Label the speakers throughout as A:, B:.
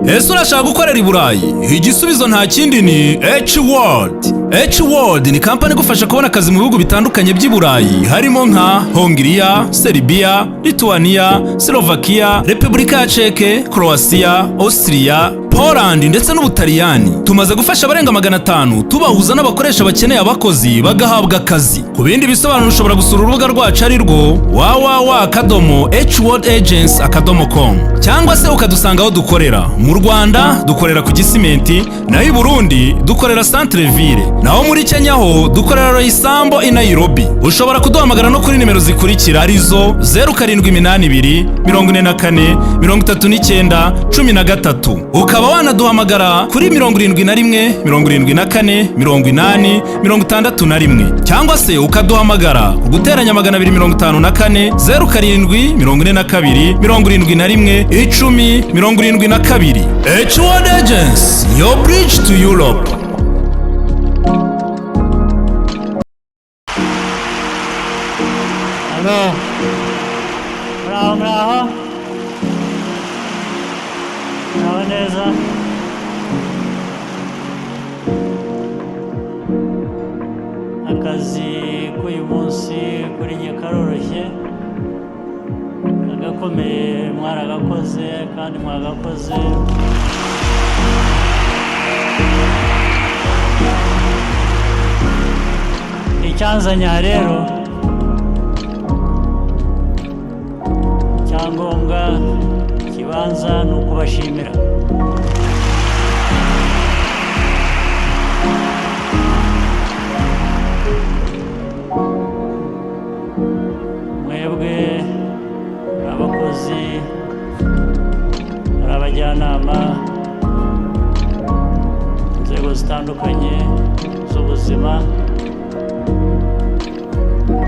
A: Ese urashaka gukorera i Burayi? Igisubizo nta kindi ni H-World. H-World ni kampani igufasha kubona akazi mu bihugu bitandukanye by'i Burayi harimo nka Hongiriya, Serbia, Lithuania, Slovakia, Repubulika ya Czech, Croatia, Austria, Poland ndetse n'Ubutaliyani. Tumaze gufasha abarenga 500 tubahuza n'abakoresha bakeneye abakozi bagahabwa akazi. Ku bindi bisobanuro ushobora gusura urubuga rwacu ari rwo www.hworldagents.com cyangwa se ukadusanga aho dukorera. Mu Rwanda dukorera ku Gisimenti, naho i Burundi dukorera Centre Ville, naho muri Kenya ho dukorera Roysambo i Nairobi. Ushobora kuduhamagara no kuri nimero zikurikira arizo 0782 44 39 13. Ukaba wanaduhamagara kuri 71 74 80 61 cyangwa se ukaduhamagara guteranya 254 07 42 71 10 72. H-World Agents, your bridge to Europe.
B: Halo, muraho neza. Akazi k'uyu munsi kuri njye karoroshye, agakomeye mwaragakoze kandi mwagakoze. Icyanzanye rero icyangombwa kibanza ni ukubashimira. Mwebwe abakozi, abajyanama, inzego zitandukanye z'ubuzima,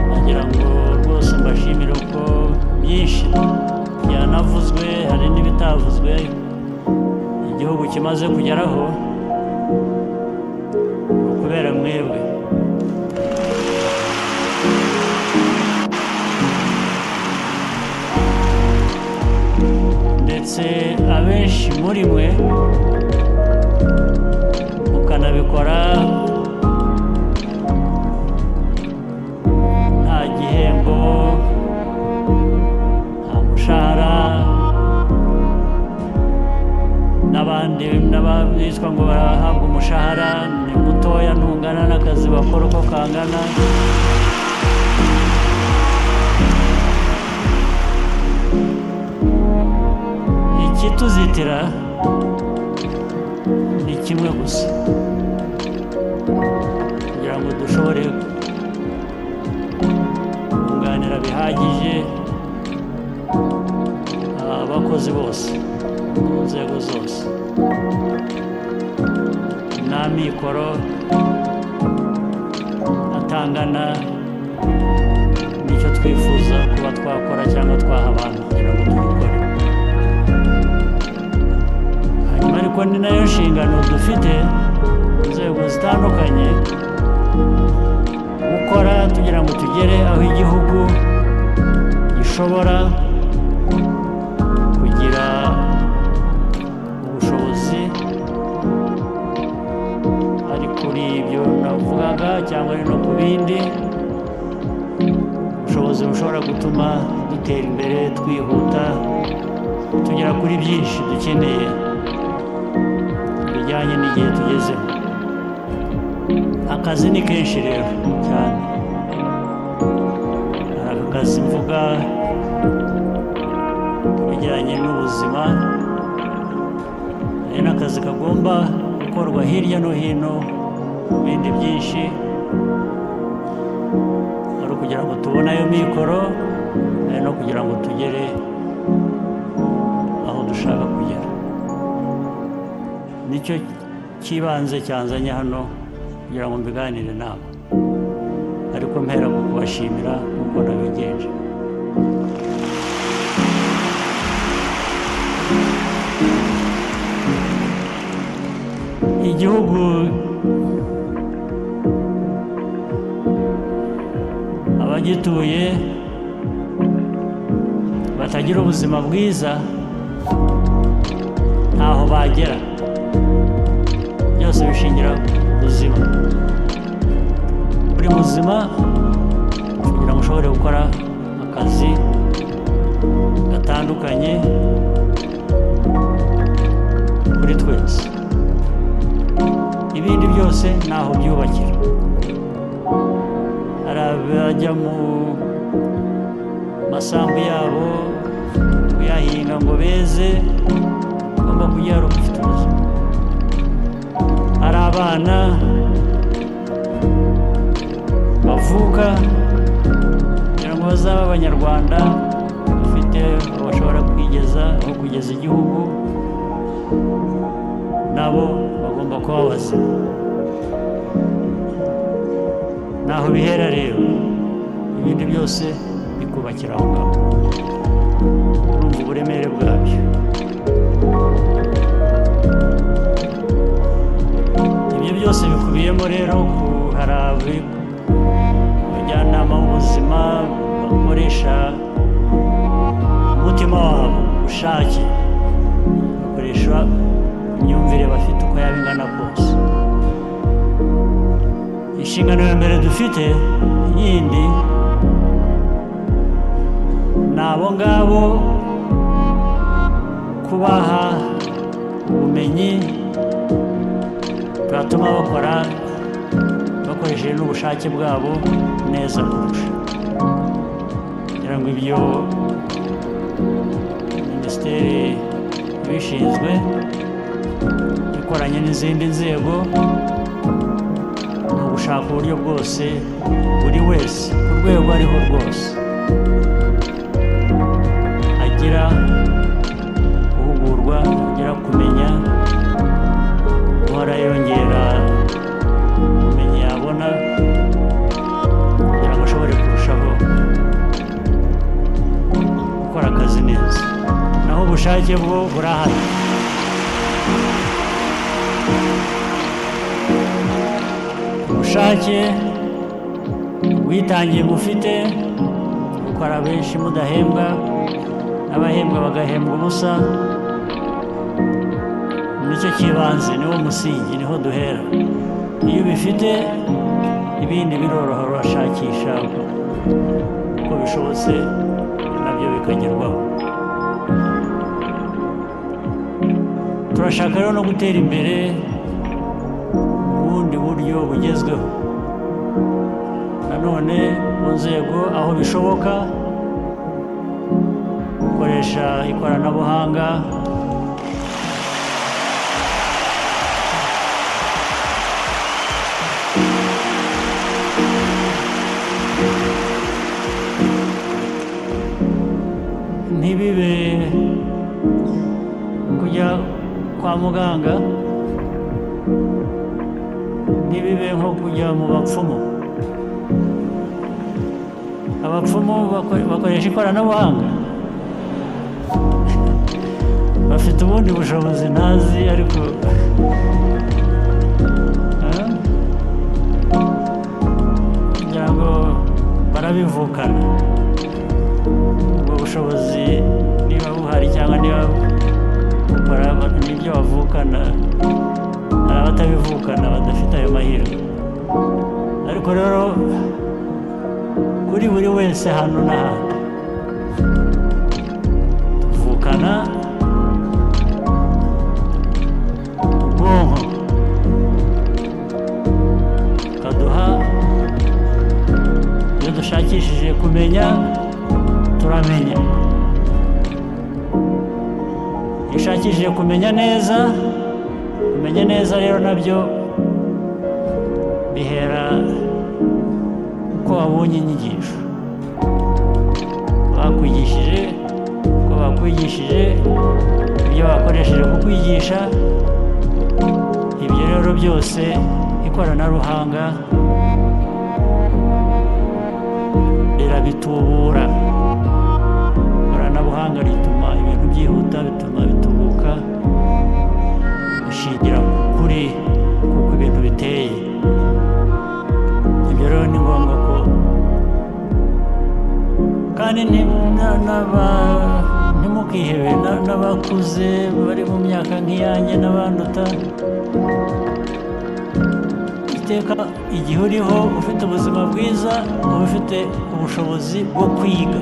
B: nagira ngo rwose mbashimire uko byinshi byanavuzwe hari n'ibitavuzwe igihugu kimaze kugeraho kubera mwebwe. Ndetse abenshi muri mwe mukanabikora nta gihembo, nta mushahara, n'abandi n'abitwa ngo barahabwa umushahara ni mutoya ntungana n'akazi bakora uko kangana. Ikituzitira ni kimwe gusa, kugira ngo dushobore kunganira bihagije abakozi bose mu nzego zose. N'amikoro atangana nicyo twifuza kuba twakora cyangwa twaha abantu kugira ngo tubikore. Hanyuma ariko ni nayo nshingano dufite inzego zitandukanye gukora tugira ngo tugere aho igihugu gishobora kugira ubushobozi ari kuri ibyo navugaga cyangwa ari no ku bindi, ubushobozi bushobora gutuma dutera imbere twihuta tugera kuri byinshi dukeneye bijyanye n'igihe tugezeho. Akazi ni kenshi rero cyane, hari aka kazi mvuga bijyanye n'ubuzima, hari n'akazi kagomba gukorwa hirya no hino mu bindi byinshi, ari ukugira ngo tubone ayo mikoro, ari no kugira ngo tugere aho dushaka kugera. Nicyo kibanze cyanzanye hano kugira ngo mbiganire nawe, ariko mpera ku kubashimira uko nabigenje. Igihugu abagituye batagira ubuzima bwiza ntaho bagera. Byose bishingira ku buzima. Buri buzima kugira ngo ushobore gukora akazi gatandukanye kuri twese. Ibindi byose ntaho byubakira. Hari abajya mu masambu yabo kuyahinga ngo beze, ugomba kujya hari ufite ubuzima. Hari abana bavuka kugira ngo bazabe abanyarwanda bafite aho bashobora kugeza igihugu, nabo bagomba kuba bazima. Naho bihera rero, ibindi byose bikubakira aho ngaho. Urumva uburemere bwabyo. Ibyo byose bikubiyemo rero, hari abajyanama b'ubuzima bakoresha umutima wabo, ubushake, bakoresha imyumvire bafite uko yaba ingana kose. Inshingano ya mbere dufite yindi ni abo ngabo, kubaha ubumenyi bwatuma bakora bakoresheje n'ubushake bwabo neza kurusha. kugira ngo ibyo minisiteri ibishinzwe ikoranye n'izindi nzego ni ugushaka uburyo bwose buri wese ku rwego ariho rwose agira guhugurwa, agira kumenya, guhora yongera ubumenyi yabona kugira ngo ashobore kurushaho gukora akazi neza. Naho ubushake bwo burahari. Ubushake witangiye mufite, gukora benshi mudahembwa, n'abahembwa bagahembwa ubusa, nicyo kibanze, niwo musingi, niho duhera. Iyo ubifite ibindi biroroha, urashakisha uko bishobotse nabyo bikagerwaho. Turashaka rero no gutera imbere ubundi buryo bugezweho, nanone mu nzego aho bishoboka gukoresha ikoranabuhanga, ntibibe kujya kwa muganga, ntibibe nko kujya mu bapfumu. Abapfumu bakoresha ikoranabuhanga, bafite ubundi bushobozi ntazi, ariko kugira ngo barabivukana. Ubwo bushobozi niba buhari cyangwa niba bukora n'ibyo bavukana, hari abatabivukana badafite ayo mahirwe. Ariko rero kuri buri wese hano n'ahandi tuvukana ubwonko bukaduha, iyo dushakishije kumenya turamenya, iyo ushakishije kumenya neza rero nabyo bihera uko wabonye inyigisho bakwigishije ibyo bakoresheje kukwigisha. Ibyo rero byose ikoranabuhanga rirabitubura. Ikoranabuhanga rituma ibintu byihuta, bituma bitubuka, bishingira kuri kuko ibintu biteye. Ibyo rero ni ngombwa ko kandi ntimugatinye ntukihebe n'abakuze bari mu myaka nk'iyanjye n'abanduta, iteka igihe uriho ufite ubuzima bwiza uba ufite ubushobozi bwo kwiga.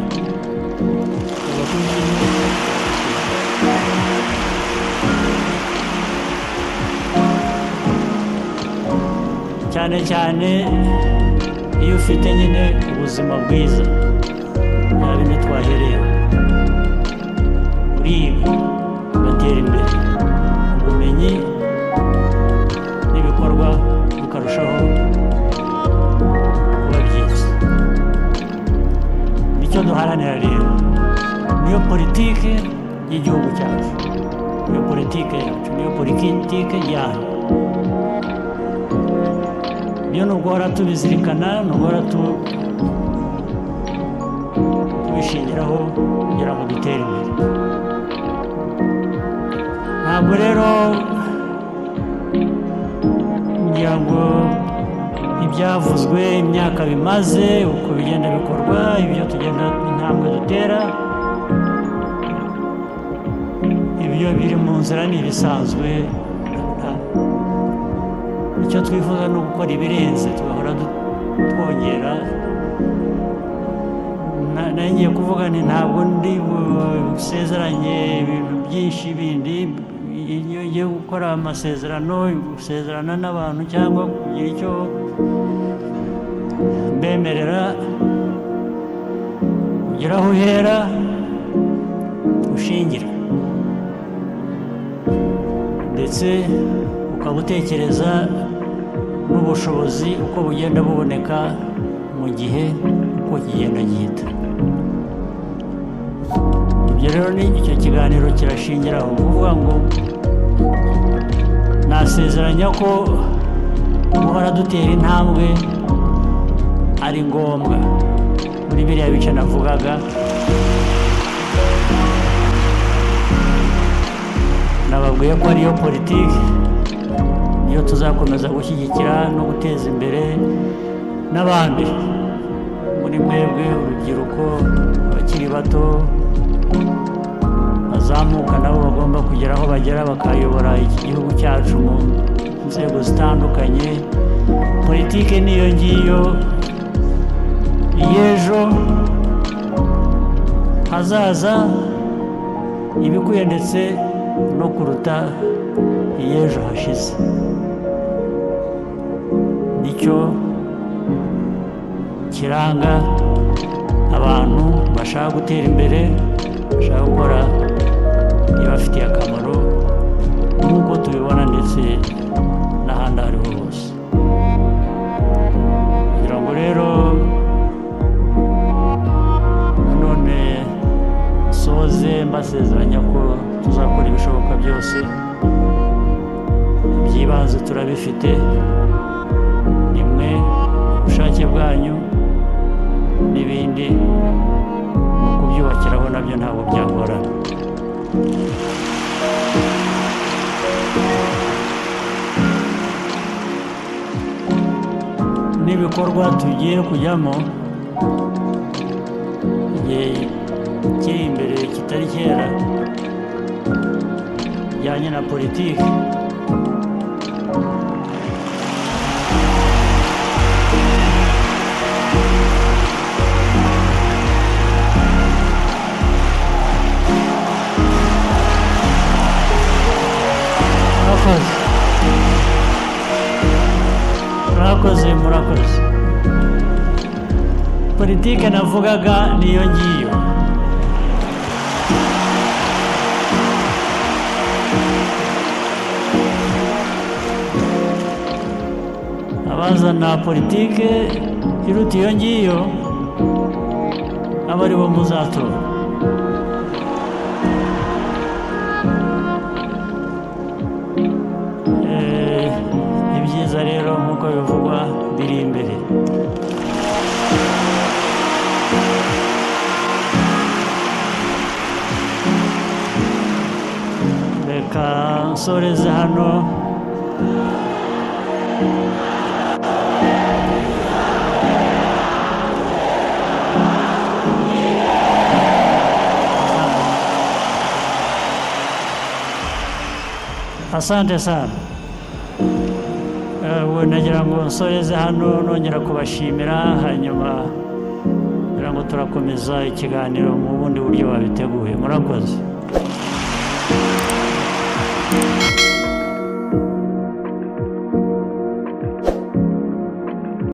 B: cyane cyane iyo ufite nyine ubuzima bwiza, nta bindi twahereyeho, uriga ugatera imbere, ubumenyi n'ibikorwa bikarushaho kuba byiza. nicyo duharanira rero, niyo politike y'igihugu cyacu, niyo politike yacu, niyo politike yacu. iyo nuguhora tubizirikana, nuguhora tubishingiraho kugira ngo dutere imbere. ntabwo rero ngira ngo ibyavuzwe, imyaka bimaze, uko bigenda bikorwa, ibyo tugenda intambwe dutera, ibyo biri mu nzira ni ibisanzwe. icyo twifuza ni ugukora ibirenze, tugahora twongera. ngiye kuvuga nti ntabwo ndi busezeranye ibintu byinshi bindi. iyo ugiye gukora amasezerano, gusezerana n'abantu cyangwa kugira icyo mbemerera, ugira aho uhera ushingira, ndetse ukaba utekereza n'ubushobozi uko bugenda buboneka mu gihe uko kigenda gihita. ibyo rero ni icyo kiganiro kirashingiraho kuvuga ngo nasezeranya ko guhora dutera intambwe ari ngombwa muri biriya bice navugaga. nababwiye ko ariyo politiki, niyo tuzakomeza gushyigikira no guteza imbere. n'abandi muri mwebwe, urubyiruko, abakiri bato bazamuka, nabo bagomba kugera aho bagera bakayobora iki gihugu cyacu mu nzego zitandukanye. politiki niyo ngiyo y'ejo hazaza ibikwiye, ndetse no kuruta iy'ejo hashize. nicyo kiranga abantu bashaka gutera imbere, bashaka gukora ibibafitiye akamaro, nk'uko tubibona ndetse n'ahandi aho ariho hose. kugira ngo rero nanone soze mbasezeranya ko tuzakora ibishoboka byose. iby'ibanze turabifite, nimwe ubushake bwanyu, n'ibindi mu kubyubakiraho nabyo ntabwo byagorana. n'ibikorwa tugiye kujyamo igihe kiri imbere kitari kera bijyanye na politiki, murakoze. politiki navugaga niyo ngiyo. abazana politiki iruta iyo ngiyo aba ari bo muzatora. ibyiza rero nk'uko bivugwa biri imbere. reka nsoreze hano. asante sana. Nagira ngo nsoreze hano nongera kubashimira, hanyuma kugira ngo turakomeza ikiganiro mu bundi buryo babiteguye. Murakoze.